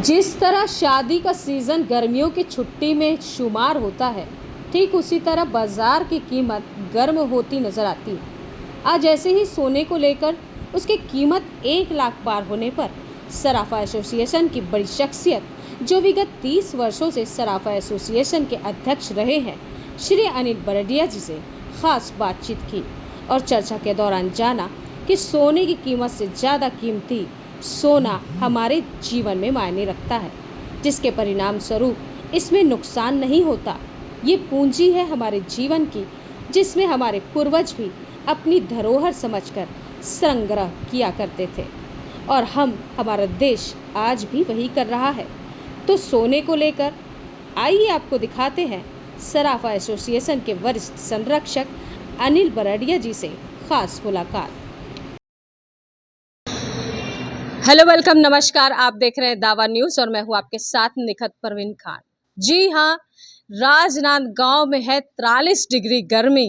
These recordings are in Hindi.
जिस तरह शादी का सीज़न गर्मियों की छुट्टी में शुमार होता है, ठीक उसी तरह बाजार की कीमत गर्म होती नजर आती है। आज ऐसे ही सोने को लेकर उसकी कीमत 1 लाख पार होने पर सराफा एसोसिएशन की बड़ी शख्सियत जो विगत 30 वर्षों से सराफा एसोसिएशन के अध्यक्ष रहे हैं, श्री अनिल बरडिया जी से खास बातचीत की और चर्चा के दौरान जाना कि सोने की कीमत से ज़्यादा कीमती सोना हमारे जीवन में मायने रखता है, जिसके परिणाम स्वरूप इसमें नुकसान नहीं होता। ये पूंजी है हमारे जीवन की, जिसमें हमारे पूर्वज भी अपनी धरोहर समझकर संग्रह किया करते थे और हमारा देश आज भी वही कर रहा है। तो सोने को लेकर आइए आपको दिखाते हैं सराफा एसोसिएशन के वरिष्ठ संरक्षक अनिल बरडिया जी से खास मुलाकात। हेलो, वेलकम, नमस्कार। आप देख रहे हैं दावा न्यूज़ और मैं हूं आपके साथ निखत परवीन खान। जी हां, राजनांदगांव में है 43 डिग्री गर्मी,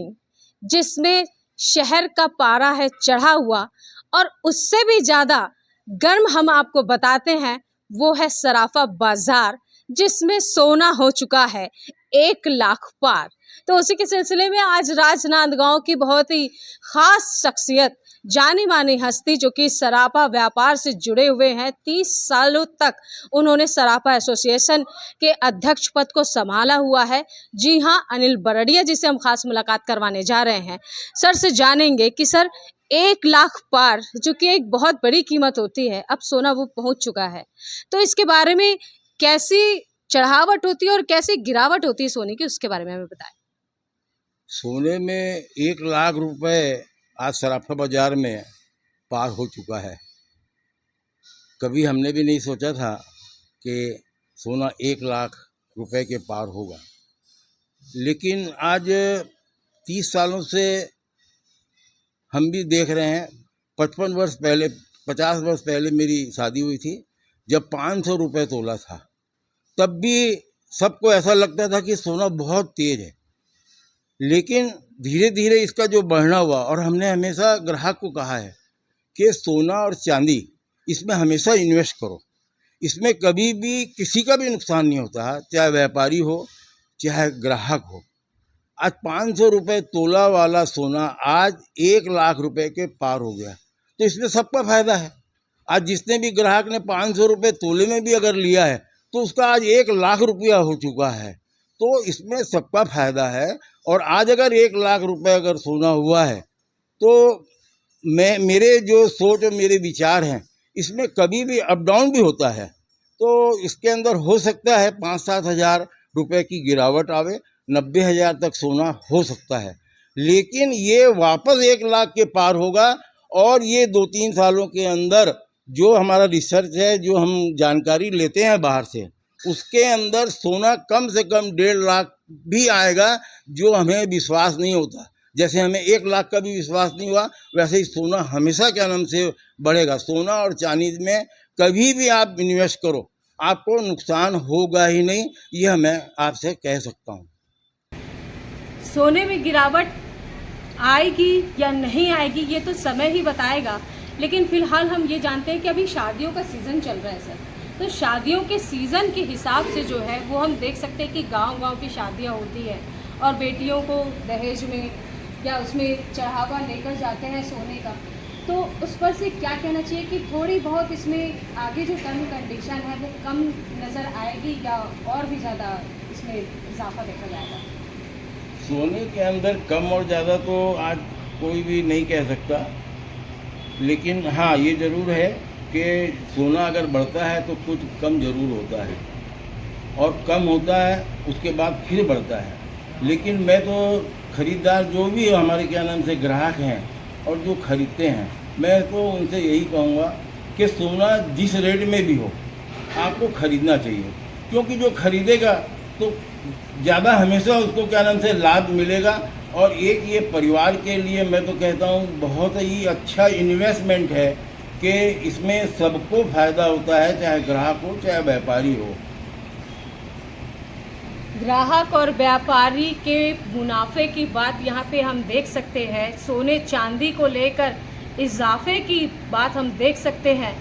जिसमें शहर का पारा है चढ़ा हुआ और उससे भी ज़्यादा गर्म हम आपको बताते हैं वो है सराफा बाजार, जिसमें सोना हो चुका है 1 लाख पार। तो उसी के सिलसिले में आज राजनांदगांव की बहुत ही खास शख्सियत, जानी मानी हस्ती जो कि सराफा व्यापार से जुड़े हुए हैं, 30 सालों तक उन्होंने सराफा एसोसिएशन के अध्यक्ष पद को संभाला हुआ है। जी हां, अनिल बरडिया जी से हम खास मुलाकात करवाने जा रहे हैं। सर से जानेंगे कि सर 1 लाख पार, जो कि एक बहुत बड़ी कीमत होती है, अब सोना वो पहुंच चुका है, तो इसके बारे में कैसी चढ़ावट होती है और कैसी गिरावट होती है सोने की, उसके बारे में हमें बताएं। सोने में 1 लाख रुपए आज सराफा बाजार में पार हो चुका है। कभी हमने भी नहीं सोचा था कि सोना 1 लाख रुपए के पार होगा, लेकिन आज 30 सालों से हम भी देख रहे हैं। 55 वर्ष पहले, 50 वर्ष पहले मेरी शादी हुई थी, जब 500 रुपये तोला था, तब भी सबको ऐसा लगता था कि सोना बहुत तेज है। लेकिन धीरे धीरे इसका जो बढ़ना हुआ, और हमने हमेशा ग्राहक को कहा है कि सोना और चांदी इसमें हमेशा इन्वेस्ट करो, इसमें कभी भी किसी का भी नुकसान नहीं होता है, चाहे व्यापारी हो चाहे ग्राहक हो। आज 500 रुपये तोला वाला सोना आज 1 लाख रुपए के पार हो गया, तो इसमें सबका फायदा है। आज जिसने भी ग्राहक ने 500 रुपये तोले में भी अगर लिया है तो उसका आज 1 लाख रुपया हो चुका है, तो इसमें सबका फायदा है। और आज अगर 1 लाख रुपए अगर सोना हुआ है तो मेरे जो सोच और मेरे विचार हैं, इसमें कभी भी अप डाउन भी होता है, तो इसके अंदर हो सकता है 5-7 हज़ार रुपये की गिरावट आवे, 90 हज़ार तक सोना हो सकता है, लेकिन ये वापस 1 लाख के पार होगा। और ये 2-3 सालों के अंदर जो हमारा रिसर्च है, जो हम जानकारी लेते हैं बाहर से, उसके अंदर सोना कम से कम 1.5 लाख भी आएगा, जो हमें विश्वास नहीं होता। जैसे हमें 1 लाख का भी विश्वास नहीं हुआ, वैसे ही सोना हमेशा क्या नाम से बढ़ेगा। सोना और चांदी में कभी भी आप इन्वेस्ट करो, आपको नुकसान होगा ही नहीं, यह मैं आपसे कह सकता हूँ। सोने में गिरावट आएगी या नहीं आएगी ये तो समय ही बताएगा, लेकिन फिलहाल हम ये जानते हैं कि अभी शादियों का सीज़न चल रहा है सर। तो शादियों के सीज़न के हिसाब से जो है वो हम देख सकते हैं कि गांव-गांव की शादियां होती है और बेटियों को दहेज में या उसमें चढ़ावा लेकर जाते हैं सोने का, तो उस पर से क्या कहना चाहिए कि थोड़ी बहुत इसमें आगे जो टर्म कंडीशन है वो कम नज़र आएगी या और भी ज़्यादा इसमें इजाफा देखा जाएगा? सोने के अंदर कम और ज़्यादा तो आज कोई भी नहीं कह सकता, लेकिन हाँ ये ज़रूर है कि सोना अगर बढ़ता है तो कुछ कम ज़रूर होता है, और कम होता है उसके बाद फिर बढ़ता है। लेकिन मैं तो ख़रीदार जो भी हमारे क्या नाम से ग्राहक हैं और जो ख़रीदते हैं, मैं तो उनसे यही कहूँगा कि सोना जिस रेट में भी हो आपको ख़रीदना चाहिए, क्योंकि जो ख़रीदेगा तो ज़्यादा हमेशा उसको क्या नाम से लाभ मिलेगा। और एक ये परिवार के लिए मैं तो कहता हूँ बहुत ही अच्छा इन्वेस्टमेंट है कि इसमें सबको फ़ायदा होता है, चाहे ग्राहक हो चाहे व्यापारी हो। ग्राहक और व्यापारी के मुनाफे की बात यहाँ पे हम देख सकते हैं। सोने चांदी को लेकर इजाफे की बात हम देख सकते हैं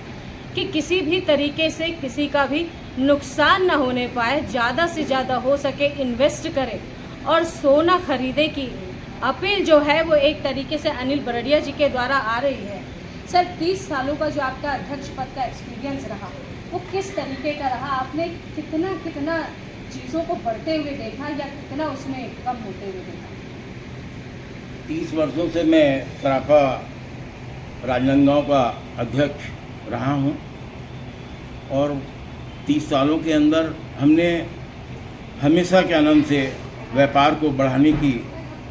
कि किसी भी तरीके से किसी का भी नुकसान न होने पाए, ज़्यादा से ज़्यादा हो सके इन्वेस्ट करें और सोना खरीदे की अपील जो है वो एक तरीके से अनिल बरड़िया जी के द्वारा आ रही है। सर, 30 सालों का जो आपका अध्यक्ष पद का एक्सपीरियंस रहा वो किस तरीके का रहा? आपने कितना चीज़ों को बढ़ते हुए देखा या कितना उसमें कम होते हुए देखा? 30 वर्षों से मैं सराफा राजनांदगांव का अध्यक्ष रहा हूं और 30 सालों के अंदर हमने हमेशा क्या नाम से व्यापार को बढ़ाने की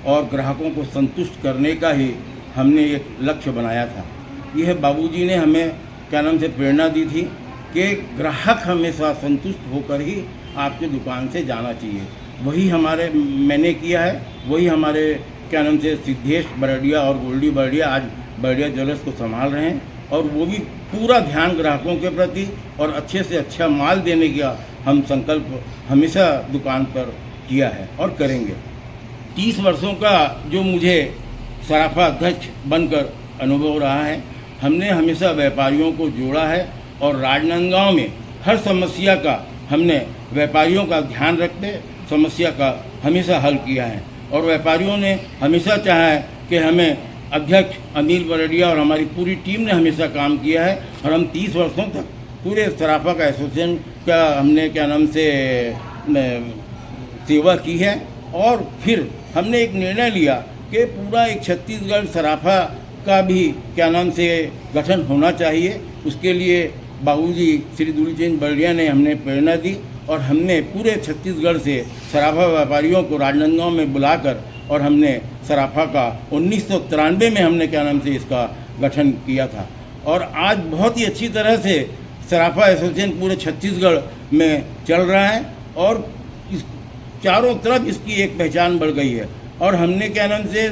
और ग्राहकों को संतुष्ट करने का ही हमने एक लक्ष्य बनाया था। यह बाबूजी ने हमें क्या नाम से प्रेरणा दी थी कि ग्राहक हमेशा संतुष्ट होकर ही आपकी दुकान से जाना चाहिए। वही मैंने किया है, वही हमारे क्या नाम से सिद्धेश बरड़िया और गोल्डी बरड़िया आज बरड़िया ज्वेलर्स को संभाल रहे हैं और वो भी पूरा ध्यान ग्राहकों के प्रति और अच्छे से अच्छा माल देने का हम संकल्प हमेशा दुकान पर किया है और करेंगे। 30 वर्षों का जो मुझे सराफा अध्यक्ष बनकर अनुभव रहा है, हमने हमेशा व्यापारियों को जोड़ा है और राजनांदगांव में हर समस्या का हमने व्यापारियों का ध्यान रखते समस्या का हमेशा हल किया है और व्यापारियों ने हमेशा चाहा है कि हमें अध्यक्ष अनिल बरड़िया और हमारी पूरी टीम ने हमेशा काम किया है और हम 30 वर्षों तक पूरे सराफा का एसोसिएशन का हमने क्या नाम से सेवा की है। और फिर हमने एक निर्णय लिया कि पूरा एक छत्तीसगढ़ सराफा का भी क्या नाम से गठन होना चाहिए। उसके लिए बाबूजी श्री दुलीचंद बरड़िया ने हमने प्रेरणा दी और हमने पूरे छत्तीसगढ़ से सराफा व्यापारियों को राजनांदगांव में बुलाकर और हमने सराफा का 1993 में हमने क्या नाम से इसका गठन किया था और आज बहुत ही अच्छी तरह से सराफा एसोसिएशन पूरे छत्तीसगढ़ में चल रहा है और इस चारों तरफ इसकी एक पहचान बढ़ गई है और हमने क्या नाम से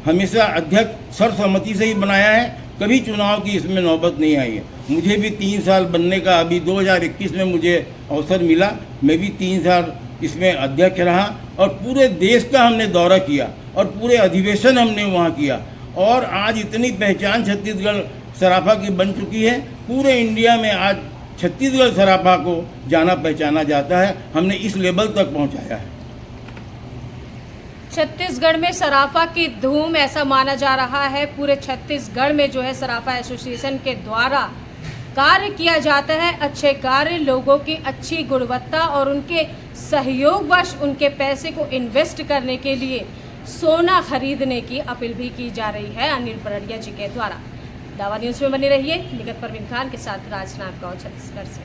हमेशा अध्यक्ष सर्वसम्मति से ही बनाया है, कभी चुनाव की इसमें नौबत नहीं आई है। मुझे भी 3 साल बनने का अभी 2021 में मुझे अवसर मिला, मैं भी 3 साल इसमें अध्यक्ष रहा और पूरे देश का हमने दौरा किया और पूरे अधिवेशन हमने वहाँ किया और आज इतनी पहचान छत्तीसगढ़ सराफा की बन चुकी है, पूरे इंडिया में आज छत्तीसगढ़ सराफा को जाना पहचाना जाता है, हमने इस लेवल तक पहुँचाया है। छत्तीसगढ़ में सराफा की धूम ऐसा माना जा रहा है, पूरे छत्तीसगढ़ में जो है सराफा एसोसिएशन के द्वारा कार्य किया जाता है। अच्छे कार्य, लोगों की अच्छी गुणवत्ता और उनके सहयोगवश उनके पैसे को इन्वेस्ट करने के लिए सोना खरीदने की अपील भी की जा रही है अनिल बरड़िया जी के द्वारा। दावा न्यूज़ में बने रहिए। निगत परवीन खान के साथ राजनांदगांव छत्तीसगढ़ से।